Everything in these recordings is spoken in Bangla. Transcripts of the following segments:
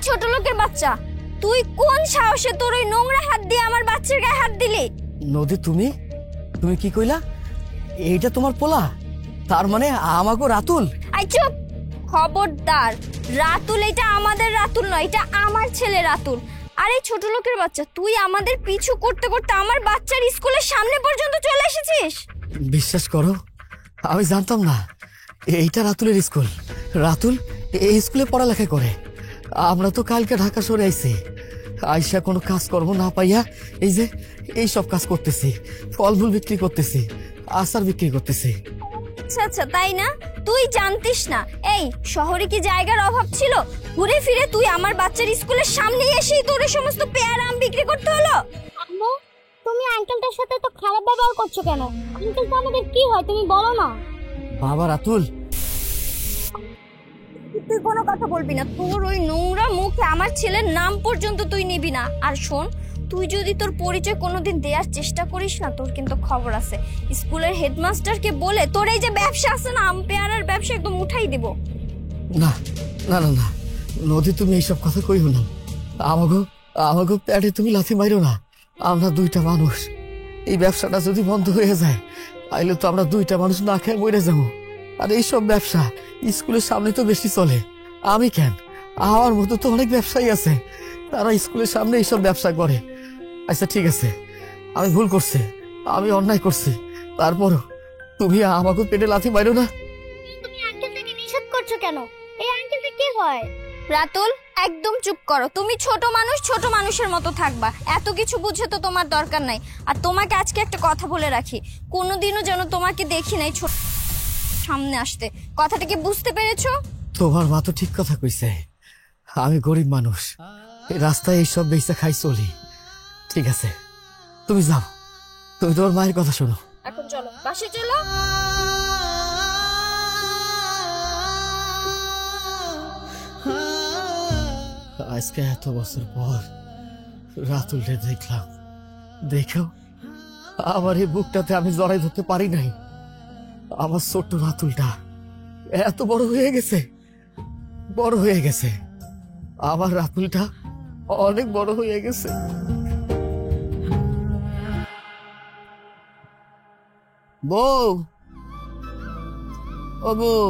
ছোট লোকের বাচ্চা, তুই কোন সাহসে তোর ওই নোংরা হাত দিয়ে আমার বাচ্চার গায়ে হাত দিলি? নদী, তুমি তুমি কি কইলা? এইটা তোমার পোলা? তার মানে আমাকে রাতুল? আই চুপ! খবরদার, রাতুল এটা আমাদের রাতুল নয়, এটা আমার ছেলে রাতুল। আরে ছোট লোকের বাচ্চা, তুই আমাদের পিছু করতে করতে আমার বাচ্চার স্কুলের সামনে পর্যন্ত চলে এসেছিস। বিশ্বাস করো, আমি জানতাম না এইটা রাতুলের স্কুল। রাতুল এই স্কুলে পড়ালেখা করে। আমরা তো কালকে ঢাকা সরে আইছি, আইসা কোনো কাজ করবো না পাইয়া এই যে এই সব কাজ করতেছি, ফল ফুল বিক্রি করতেছি, আচার বিক্রি করতেছি। আচ্ছা আচ্ছা, তাই না? তুই জানতিস না এই শহরে কি জায়গার অভাব ছিল? ঘুরে ফিরে তুই আমার বাচ্চার স্কুলের সামনে এসেই তোর এই সমস্ত পেয়ারা আম বিক্রি করতে হলো। আম্মু, তুমি আঙ্কেলটার সাথে তো খারাপ ব্যবহার করছো কেন? আঙ্কেল তো আমাদের কি হয় তুমি বলো না। বাবা রাতুল, তুই কোনো কথা বলবি না, তোর ওই নোংরা মুখে আমার ছেলের নাম পর্যন্ত তুই নিবি না। আর শোন, তুই যদি তোর পরিচয় কোনোদিন দেওয়ার চেষ্টা করিস না, তোর কিন্তু খবর আছে। স্কুলের হেডমাস্টারকে বলে তোর এই যে ব্যবসা আছে না, আম পেয়ারার ব্যবসা, একদম উঠাই দিব। না না না না নদী, তুমি এইসব কথা কইও না। আমাগো আমাগো প্যাডে তুমি লাথি মাইরো না। আমরা দুইটা মানুষ, এই ব্যবসাটা যদি বন্ধ হয়ে যায় তাইলে তো আমরা দুইটা মানুষ না খেয়ে মরে যাবো। আর এইসব ব্যবসা স্কুলের সামনে তো বেশি চলে। আমি কেন, আমার মতো তো অনেক ব্যবসায়ী আছে, তারা স্কুলের সামনে এইসব ব্যবসা করে। আচ্ছা ঠিক আছে, আমি ভুল করছি, আমি অন্যায় করছি, তারপরও তুমি আমাকে পেটে লাথি মাইরো না। তুমি আঙ্কেলটাকে নিষেধ করছো কেন? এই আঙ্কেলটা কি হয়? রাতুল, একদম চুপ করো। তুমি ছোট মানুষ, ছোট মানুষের মতো থাকবা, এত কিছু বুঝে তো তোমার দরকার নাই। আর তোমাকে আজকে একটা কথা বলে রাখি, কোনোদিনও যেন তোমাকে দেখি নাই ছোট সামনে আসতে। কথাটা কি বুঝতে পেরেছো? তোমার মা তো ঠিক কথা কইছে, আমি গরিব মানুষ, এই রাস্তায় এইসব বেচা খাই চলি। ঠিক আছে, তুমি যাও, তুমি তোমার মায়ের কথা শোনো। এখন চলো, বাসে চলো। আজকে এত বছর পর রাতুলকে দেখলাম, দেখো আমার এই বুকটাতে আমি জড়াই ধরতে পারি নাই। আমার ছোট্ট রাতুলটা এত বড় হয়ে গেছে, বড় হয়ে গেছে। আমার রাতুলটা অনেক বড় হয়ে গেছে। বউ, ও বউ,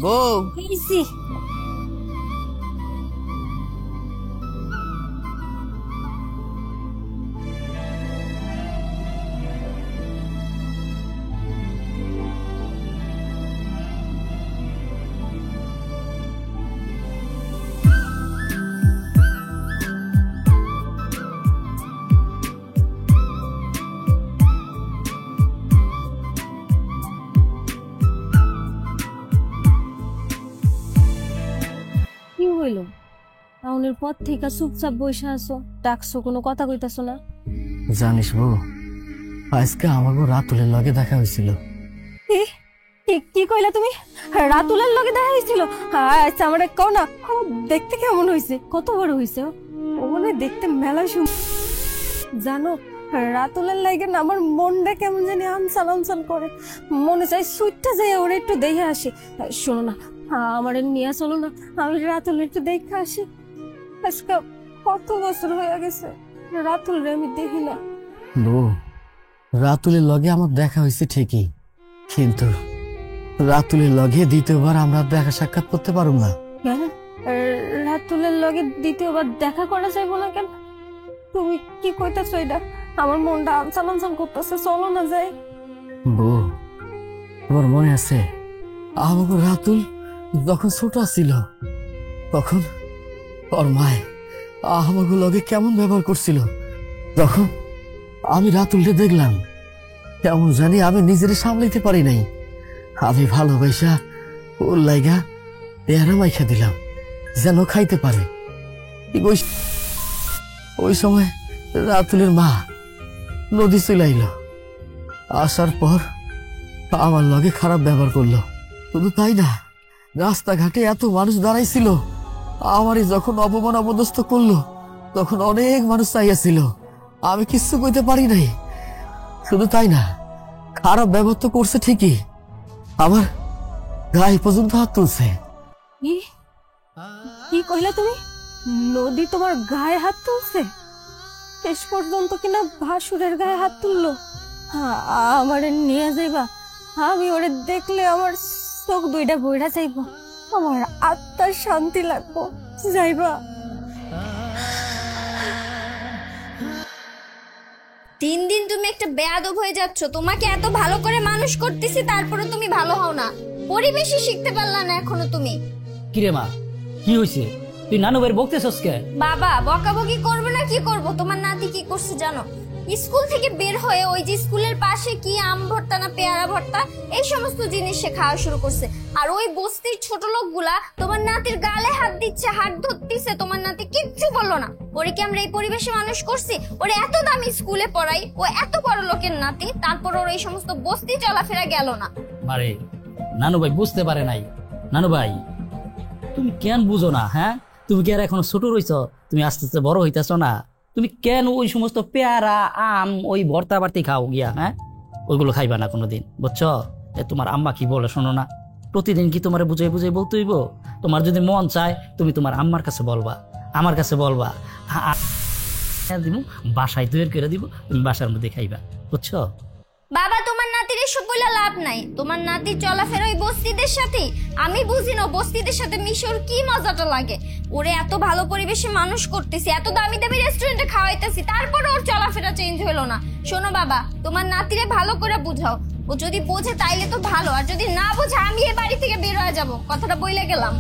বউ, কি হইল? টাউনের পর থেকে চুপচাপ বসে আছো, ডাকছো, কোনো কথা কইতাছো না। জানিস বউ, আজকে আমাকে রাতুলের লগে দেখা হয়েছিল। কি কইলা তুমি? রাতুলের লগে দেখা হয়েছিল? আচ্ছা আমার কও না, দেখতে কেমন হয়েছে? কত বড় হয়েছে? ও মনে দেখতে মেলা জানো, রাতুলের লাগে না আমার মনটা কেমন জানি আনসান আনসান করে, মনে চাই সুইটটা যাই ওরা একটু দেখে আসি। শোনো না, আমার নিয়ে চলো না, আমি রাতুল একটু দেখে আসি। আজকে কত বছর হয়ে গেছে রাতুল রে আমি দেখি না। বউ, রাতুলের লগে আমার দেখা হয়েছে ঠিকই, কিন্তু রাতুলের লগে দ্বিতীয়বার আমরা দেখা সাক্ষাৎ করতে পারব না। কেন? রাতুলের লগে দ্বিতীয়বার দেখা করা যাইব না কেন? তুমি কি কইতাছো এটা? আমার মনটা আনসান আনসান করতেছে, চলো না যাই। বউ, তোমার মনে আছে আমাকে রাতুল যখন ছোট ছিল তখন ওর মায় আমাকে লগে কেমন ব্যবহার করছিল? যখন আমি রাতুলকে দেখলাম কেমন জানি আমি নিজের সামলাইতে পারি নাই, আমি ভালোবাসা ওর লাইগা পেয়ারা মাইখা দিলাম যেন খাইতে পারে। ওই সময় রাতুলের মা নদী চলাইল, আসার পর আমার লগে খারাপ ব্যবহার করলো। শুধু তাই না, রাস্তাঘাটে এত মানুষ দাঁড়াইছিল, আমারই যখন অপমান অপদস্থ করলো তখন অনেক মানুষ চাইয়াছিল, আমি কিচ্ছু কইতে পারি নাই। শুধু তাই না, খারাপ ব্যবহার তো করছে ঠিকই, আমার গায়ে পর্যন্ত হাত তুলছে। কি কইলা তুমি? নদী তোমার গায়ে হাত তুলছে? শেষ পর্যন্ত কিনা ভাসুরের গায়ে হাত তুললো। আমারে নিয়ে যাইবা? আমি ওরে দেখলে আমার চোখ দুইটা বইরা যাইব, আমার আত্মার শান্তি লাগবো। যাইবা? দিন দিন তুমি একটা বেয়াদব হয়ে যাচ্ছ। তোমাকে এত ভালো করে মানুষ করতেছি, তারপরে তুমি ভালো হও না। পরিবেশই শিখতে পারলা না এখনো তুমি। কিরে মা, কি হয়েছে? তুই নানু ভাইয়ের বকতেছস কে? বাবা বকাবকি করবে না কি করব? তোমার নাতি কি করছে জানো? স্কুল থেকে বের হয়ে ওই যে স্কুলের পাশে কি আম ভর্তা না পেয়ারা ভর্তা এই সমস্ত জিনিস সে খাওয়া শুরু করছে। আর ওই বস্তির ছোট লোকগুলা তোমার নাতির গালে হাত দিচ্ছে, হাত ধরতেছে। তোমার নাতি কিচ্ছু বললো না। ওরে কি আমরা এই পরিবেশে মানুষ করছি? ওরে এত দামি স্কুলে পড়াই, ও এত বড় লোকের নাতি, তারপর ওর এই সমস্ত বস্তি চলাফেরা গেল না। আরে নানু ভাই বুঝতে পারে নাই। নানু ভাই তুমি কেন বুঝো না? হ্যাঁ, তুমি কি আর এখনো ছোট রইছ? তুমি আস্তে আস্তে বড় হইতেছ না? তুমি কেন ওই সমস্ত পেয়ারা আম ওই ভর্তা বাড়তি খাও গিয়া? হ্যাঁ, ওইগুলো খাইবা না কোনোদিন, বুঝছো? তোমার আম্মা কি বলে শোনো না? প্রতিদিন কি তোমার বুঝাই বুঝাই বলতে হইব? তোমার যদি মন চায় তুমি তোমার আম্মার কাছে বলবা, আমার কাছে বলবা, দিব বাসায় তৈরি করে দিব, তুমি বাসার মধ্যে খাইবা, বুঝছো? বাবা তোমার নাতির এসব বলে লাভ নাই। তোমার নাতি চলাফেরা ওই বস্তিদের সাথে। আমি বুঝি না বস্তিদের সাথে মিশর কি মজাটা লাগে। ওরে এত ভালো পরিবেশে মানুষ করতেছি, এত দামি দামি রেস্টুরেন্টে খাওয়াইতেছি, তারপর ওর চলাফেরা চেঞ্জ হলো না। শোনো বাবা, তোমার নাতিরে ভালো করে বুঝাও। ও যদি বোঝে তাইলে তো ভালো, আর যদি না বোঝে আমি এই বাড়ি থেকে বের হয়ে যাবো। কথাটা বইলে গেলাম।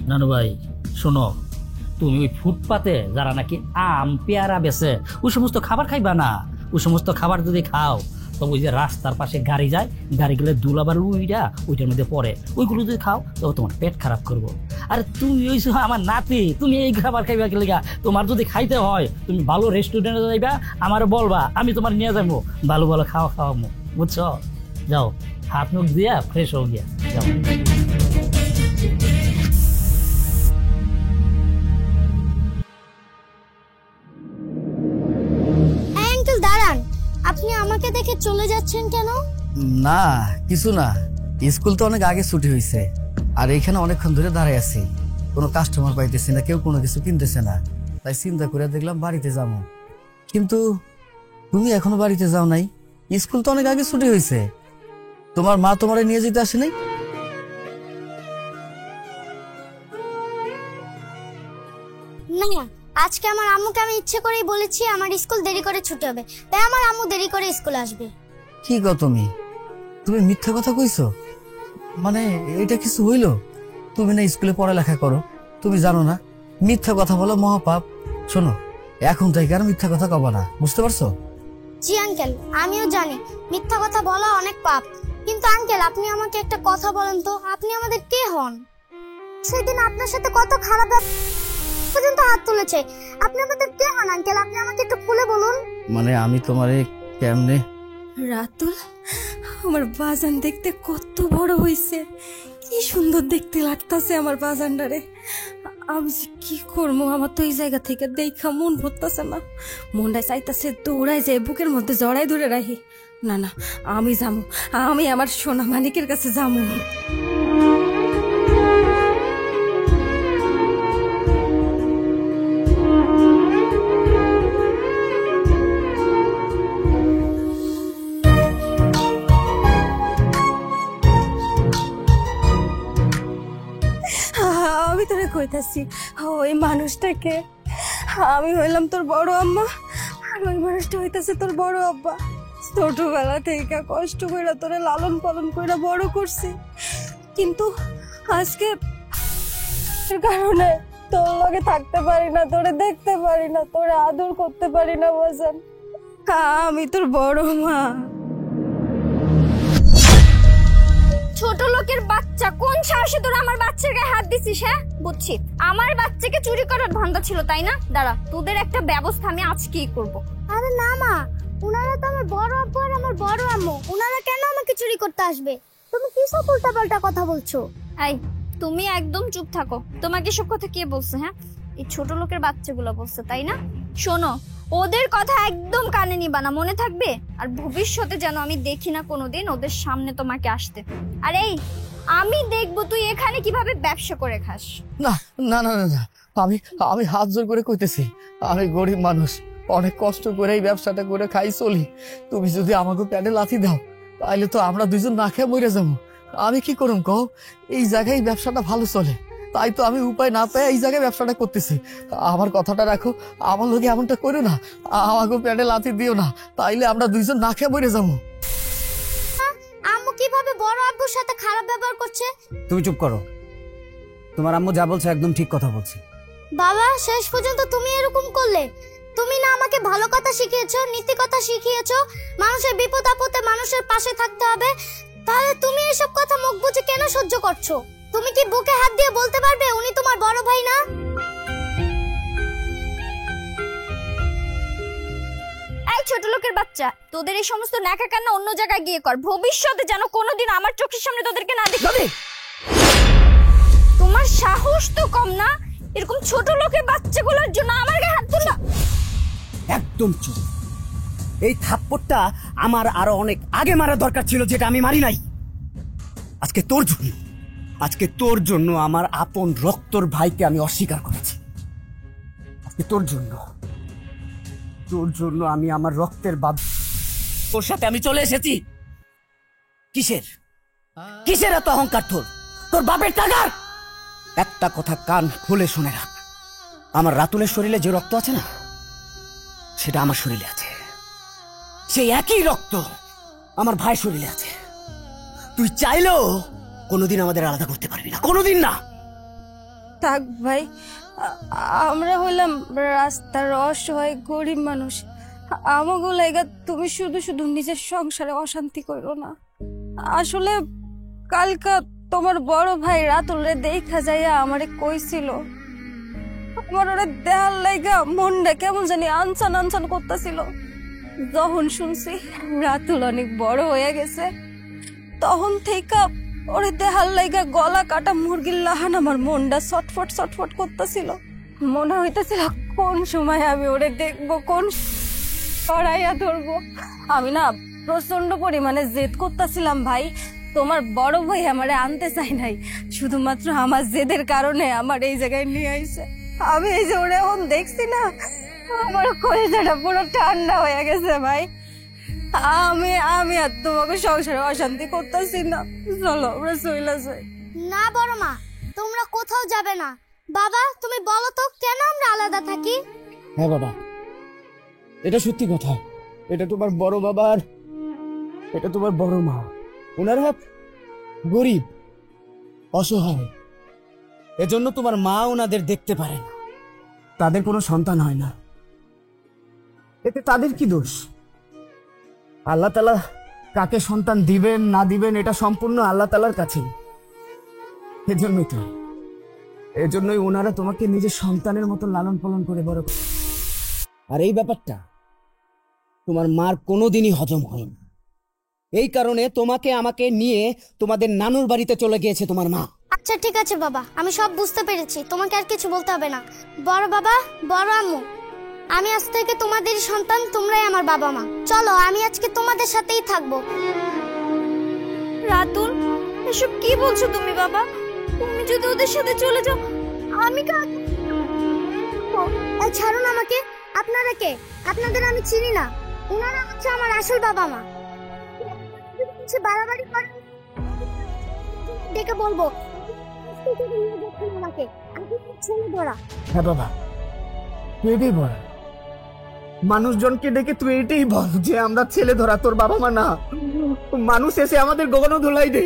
নানু ভাই শোনো, তুমি ওই ফুটপাতে যারা নাকি আম পেয়ারা বেচে ওই সমস্ত খাবার খাইবা না। ওই সমস্ত খাবার যদি খাও তো ওই যে রাস্তার পাশে গাড়ি যায়, গাড়িগুলো দুলাবার উইটা ওইটার মধ্যে পড়ে, ওইগুলো যদি খাও তো তোমার পেট খারাপ করবো। আর তুমি ওই আমার নাতি, তুমি এই খাবার খাইবা কি লেগা? তোমার যদি খাইতে হয় তুমি ভালো রেস্টুরেন্টে যাইবা, আমার বলবা, আমি তোমার নিয়ে যাবো, ভালো ভালো খাওয়া খাওয়াবো, বুঝছো? যাও, হাত মুখ দিয়া ফ্রেশ হয়ে গিয়া যাও। আঙ্কেল দাঁড়ান, আপনি আমাকে দেখে চলে যাচ্ছেন কেন? না কিছু না, স্কুল তো অনেক আগে ছুটি হয়েছে, আর এখানে অনেকক্ষণ ধরে দাঁড়ায় আছি, কোনো কাস্টমার পাইতেছি না, কেউ কোনো কিছু কিনতেছে না, তাই চিন্তা করে দেখলাম বাড়িতে যাবো। কিন্তু তুমি এখনো বাড়িতে যাও নাই? স্কুল তো অনেক আগে ছুটি হয়েছে, তোমার মা তোমারে নিয়ে যেতে আসে নাই? না, আজকে আমার আম্মুকে আমি ইচ্ছে করেই বলেছি আমার স্কুল দেরি করে ছুটি হবে, তাই আমার আম্মু দেরি করে স্কুল আসবে। কি গো তুমি, তুমি মিথ্যা কথা কইছো? মানে এটা কিছু হইলো? তুমি না স্কুলে পড়ালেখা করো, তুমি জানো না মিথ্যা কথা বলা মহাপাপ? শোনো, এখন থেকে আর মিথ্যা কথা কবা না, বুঝতে পারছো? জি আঙ্কেল, আমিও জানি মিথ্যা কথা বলা অনেক পাপ, কিন্তু আঙ্কেল আপনি আমাকে একটা কথা বলেন তো, আপনি আমাদের কে হন? সেদিন আপনার সাথে কত খারাপ পর্যন্ত হাত তুলেছে, আপনি আমাদের কে হন আঙ্কেল? আপনি আমাকে একটু খুলে বলুন। মানে আমি তোমারে কেমনে? রাতুল, আমার বাজান দেখতে কত বড় হইছে, কি সুন্দর দেখতে লাগতাছে আমার বাজানটারে। আমি যে কি করবো, আমার তো এই জায়গা থেকে দেখা মন ভরতাছে না, মনটাই চাইতাছে দৌড়ায় যায় বুকের মধ্যে জড়াই ধরে রাখি। না না, আমি যাবো, আমি আমার সোনা মানিকের কাছে যাবো। আমি তোরে কইতাছি, ওই মানুষটাকে, আমি হইলাম তোর বড় আম্মা, আর ওই মানুষটা হইতাছে তোর বড় আব্বা। ছোটবেলা থেকে কষ্ট কইরা তোরে লালন পালন কইরা বড় করছি, কিন্তু আজকে কারণে তোর লগে থাকতে পারি না, তোরে দেখতে পারি না, তোরে আদর করতে পারি না বাজান। আমি তোর বড় মা। ছোট লোকের বাচ্চা, কোন সাহসে তোরা আমার বাচ্চার গায়ে হাত দিছিস? হ্যাঁ বুঝছি, আমার বাচ্চাকে চুরি করার ধান্দা ছিল তাই না? দাঁড়া, তোদের একটা ব্যবস্থা আমি আজকেই করব। আরে না মা, উনারা তো আমার বড় আব্বু আর আমার বড় আম্মু, উনারা কেন আমাকে চুরি করতে আসবে? তুমি কি সব উল্টাপাল্টা কথা বলছো? এই তুমি একদম চুপ থাকো। তোমাকে সব কথা কে বলছে? হ্যাঁ, এই ছোট লোকের বাচ্চাগুলো বলছে তাই না? শোনো, ওদের কথা একদম কানে নিবা না, মনে থাকবে? আর ভবিষ্যতে যেন আমি দেখি না কোনোদিন ওদের সামনে তোমাকে আসতে। আর এই আমি দেখবো তুই এখানে কিভাবে ব্যবসা করে খাস। না না না না না, আমি আমি হাত জোর করে কইতেছি, আমি গরিব মানুষ, অনেক কষ্ট করে এই ব্যবসাটা করে খাই চলি। তুমি যদি আমাকে প্যাডে লাথি দাও তাহলে তো আমরা দুইজন না খেয়ে মরে যাবো। আমি কি করুম কও? এই জায়গায় ব্যবসাটা ভালো চলে, তাই তো আমি উপায় না পেয়ে এই জায়গায় ব্যবসাটা করতেছি। আমার কথাটা রাখো, আমার লোকে এমনটা করো না, আমাকে প্যাডে লাথি দিও না, তাইলে আমরা দুইজন না খেয়ে মরে যাবো। আম্মু কিভাবে বড় আব্বুর সাথে খারাপ ব্যবহার করছে? তুমি চুপ করো, তোমার আম্মু যা বলছে একদম ঠিক কথা বলছে। বাবা, শেষ পর্যন্ত তুমি এরকম করলে? তুমি না আমাকে ভালো কথা শিখিয়েছো, নীতি কথা শিখিয়েছো, মানুষের বিপদ আপদে মানুষের পাশে থাকতে হবে, তাহলে তুমি এসব কথা মুখ বুজে কেন সহ্য করছো? তুমি কি বুকে হাত দিয়ে বলতে পারবে উনি তোমার বড় ভাই না? এই ছোট লোকের বাচ্চা, তোদের এই সমস্ত ন্যাকা কান্না অন্য জায়গায় গিয়ে কর, ভবিষ্যতে যেন কোনোদিন আমার চোখের সামনে তোদেরকে না দেখি। তোমার সাহস তো কম না, এরকম ছোট লোকের বাচ্চাগুলোর জন্য আমার গায়ে হাত তুললা। একদম চুপ। এই থাপ্পড়টা আমার আরো অনেক আগে মারা দরকার ছিল, যেটা আমি মারি নাই। আজকে তোর জন্য আমার আপন রক্তর ভাইকে আমি অস্বীকার করেছি। আজকে তোর জন্য আমি আমার রক্তের বাদ তোর সাথে আমি চলে এসেছি। কিসের এত অহংকার তোর বাপের টাকার? একটা কথা কান খুলে শুনে রাখ, আমার রাতুলের শরীরে যে রক্ত আছে না, সেটা আমার শরীরে আছে। সেই একই রক্ত আমার ভাই শরীরে আছে। তুই চাইলেও কোনোদিন আমাদের আলাদা করতে পারবি না, কোনোদিন না। থাক ভাই, আমরা হইলাম রাস্তার অসহায় গরিব মানুষ। আমাকে লাগা তুমি শুধু শুধু নিজের সংসারে অশান্তি করো না। আসলে কালকা তোমার বড় ভাই রাতুলে দেখা যাইয়া আমারে কইছিল, আমার ওরে দেহার লাগা মনটা কেমন জানি আনসান আনসান করতেছিল। যখন শুনছি রাতুল অনেক বড় হয়ে গেছে, তখন থেকে ওরে দেহার লাগা গলা কাটা মুরগির লাহান আমার মনটা ছটফট ছটফট করতেছিল। মনে হইতেছিল কোন সময় আমি ওরে দেখবো, কোন কড়াইয়া ধরবো। আমি না প্রচন্ড পরিমাণে জেদ করতেছিলাম ভাই। তোমার বড় ভাই আমারে আনতে চাই নাই, শুধুমাত্র আমার জেদের কারণে আমার এই জায়গায় নিয়ে আইছে। আমি এই যে ওরে এখন দেখছি না, আমার কলিজাটা পুরো ঠান্ডা হয়ে গেছে ভাই। আমি আর তোমাকে সংসারে অশান্তি করতেছি না, চলো আমরা চলে যাই। না বড় মা, তোমরা কোথাও যাবে না। বাবা, তুমি বলো তো কেন আমরা আলাদা থাকি? হ্যাঁ বাবা, এটা সত্যি কথা। এটা তোমার বড় বাবা আর এটা তোমার বড় মা। ওনারা গরিব, অসহায়, এজন্য তোমার মা ওনাদের দেখতে পারে না। তাদের কোনো সন্তান হয় না, এতে তাদের কি দোষ? আল্লাহ তাআলা কাকে সন্তান দিবেন না দিবেন এটা সম্পূর্ণ আল্লাহ তাআলার কাছে। এজন্যই ওনারা তোমাকে নিজের সন্তানের মতো লালন পালন করে বড় করে। আর এই ব্যাপারটা তোমার মার কোনোদিনই হজম হয়নি। এই কারণে তোমাকে আমাকে নিয়ে তোমাদের নানুর বাড়িতে চলে গিয়েছে তোমার মা। আচ্ছা ঠিক আছে বাবা, আমি সব বুঝতে পেরেছি, তোমাকে আর কিছু বলতে হবে না। বড় বাবা, বড় আম্মু, আমি আজ থেকে তোমাদেরই সন্তান, তোমরাই আমার বাবা মা। চলো, আমি আজকে তোমাদের সাথেই থাকবো। রাতুল, এসব কি বলছো তুমি বাবা? তুমি যদি ওদের সাথে চলে যাও, আমি ছাড়ুন আমাকে। আপনারা কে? আপনাদের আমি চিনি না। ওনারা হচ্ছে আমার আসল বাবা মা। বাড়াবাড়ি করেন ডেকে বলবো আমাকে। ছেলে ধরা। হ্যাঁ বাবা, তুই এটাই বল, মানুষজনকে ডেকে তুই এটাই বল যে আমরা ছেলে ধরা, তোর বাবা মা না। মানুষ এসে আমাদের গগন ধোলাই দে,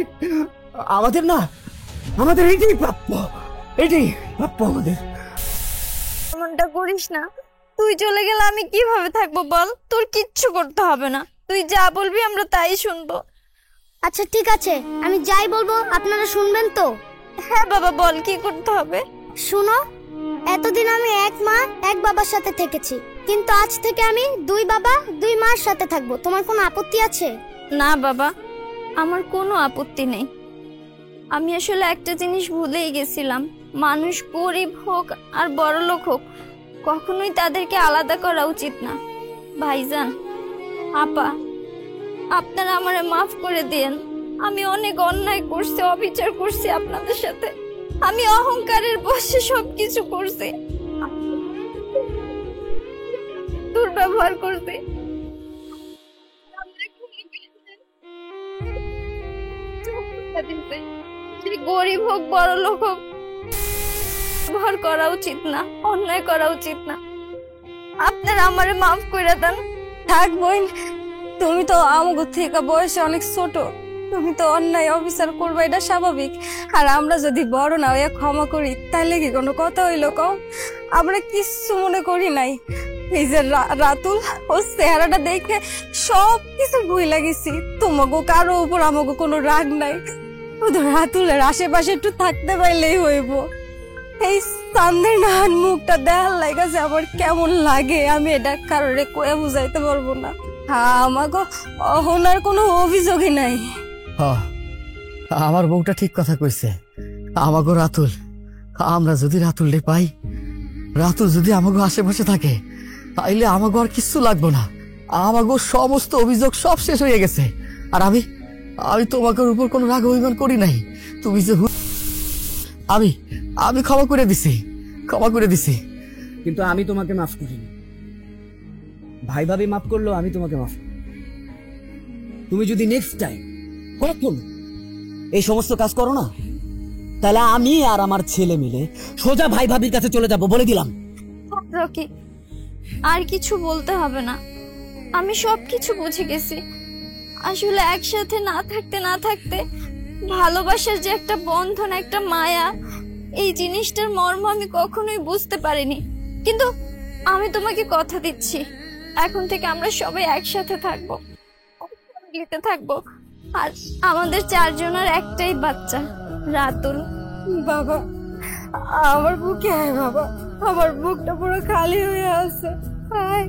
আমাদের না, আমাদের এইটাই প্রাপ্য, এইটাই প্রাপ্য আমাদের। এমনটা করিস না, তুই চলে গেলে আমি কিভাবে থাকবো বল? তোর কিচ্ছু করতে হবে না, তুই যা বলবি আমরা তাই শুনবো। আচ্ছা ঠিক আছে, আমি যাই বলবো আপনারা শুনবেন তো? হ্যাঁ বাবা, বল কি করতে হবে। শুনো, এতদিন আমি এক মা এক বাবার সাথে থেকেছি, কিন্তু আজ থেকে আমি দুই বাবা দুই মার সাথে থাকবো। তোমার কোনো আপত্তি আছে? না বাবা, আমার কোনো আপত্তি নেই। আমি আসলে একটা জিনিস ভুলেই গেছিলাম, মানুষ গরিব হোক আর বড়লোক হোক, কখনোই তাদেরকে আলাদা করা উচিত না। ভাইজান, আপা, আপনারা আমারে মাফ করে দেন। আমি অনেক অন্যায় করছি, অবিচার করছি আপনাদের সাথে। আমি অহংকারের বশে সবকিছু করছি, দুর্ব্যবহার করছি। সে গরিব হোক বড় লোক হোক, ব্যবহার করা উচিত না, অন্যায় করা উচিত না। আপনারা আমারে মাফ করে দেন। থাক বোন, তুমি তো আমাগো থেকে বয়সে অনেক ছোট, তুমি তো অন্যায় অবিচার করবে, এটা স্বাভাবিক। আর আমরা যদি বড় না হয়ে ক্ষমা করি তাহলে কি কোনো কথা হইলো? কও, আমরা কিচ্ছু মনে করি নাই। এই যে রাতুল, ও চেহারাটা দেখে সব কিছু ভুলে গেছি। তোমাকে কারো উপর আমাকে কোনো রাগ নাই, শুধু রাতুলের আশেপাশে একটু থাকতে পারলেই হইব। এই চান্দের নাহান মুখটা দেখার লাগাছে আমার কেমন লাগে, আমি এটা কারোরে কয়ে বুঝাইতে পারবো না। আমাকে অহনার কোনো অভিযোগই নাই। আমার বউটা ঠিক কথা কইছে। আমাগো রাতুল, আমরা যদি রাতুলরে পাই, রাতুল যদি আমাগো আশেপাশে থাকে, তাইলে আমাগো আর কিচ্ছু লাগবো না। আমাগো সমস্ত অভিযোগ সব শেষ হয়ে গেছে। আর আমি তোমাকে উপর কোনো রাগ অভিমান করি নাই। তুমি যে আমি ক্ষমা করে দিছি। কিন্তু আমি তোমাকে মাফ করিনি। ভাই ভাবি মাফ করলো, আমি তোমাকে মাফ করি। তুমি যদি নেক্সট টাইম কখন এই সমস্ত কাজ করো না, তাহলে আমি আর আমার ছেলে মিলে সোজা ভাই ভাবির কাছে চলে যাব, বলে দিলাম। রকি, আর কিছু বলতে হবে না, আমি সবকিছু বুঝে গেছি। আসলে একসাথে না থাকতে ভালোবাসার যে একটা বন্ধন, একটা মায়া, এই জিনিসটার মর্ম আমি কখনোই বুঝতে পারিনি। কিন্তু আমি তোমাকে কথা দিচ্ছি, এখন থেকে আমরা সবাই একসাথে থাকবো, থাকবো। আর আমাদের 4 জনের একটাই বাচ্চা, রাতুল। বাবা, আমার বুকে আয় বাবা, আমার বুকটা পুরো খালি হয়ে আছে। আয়।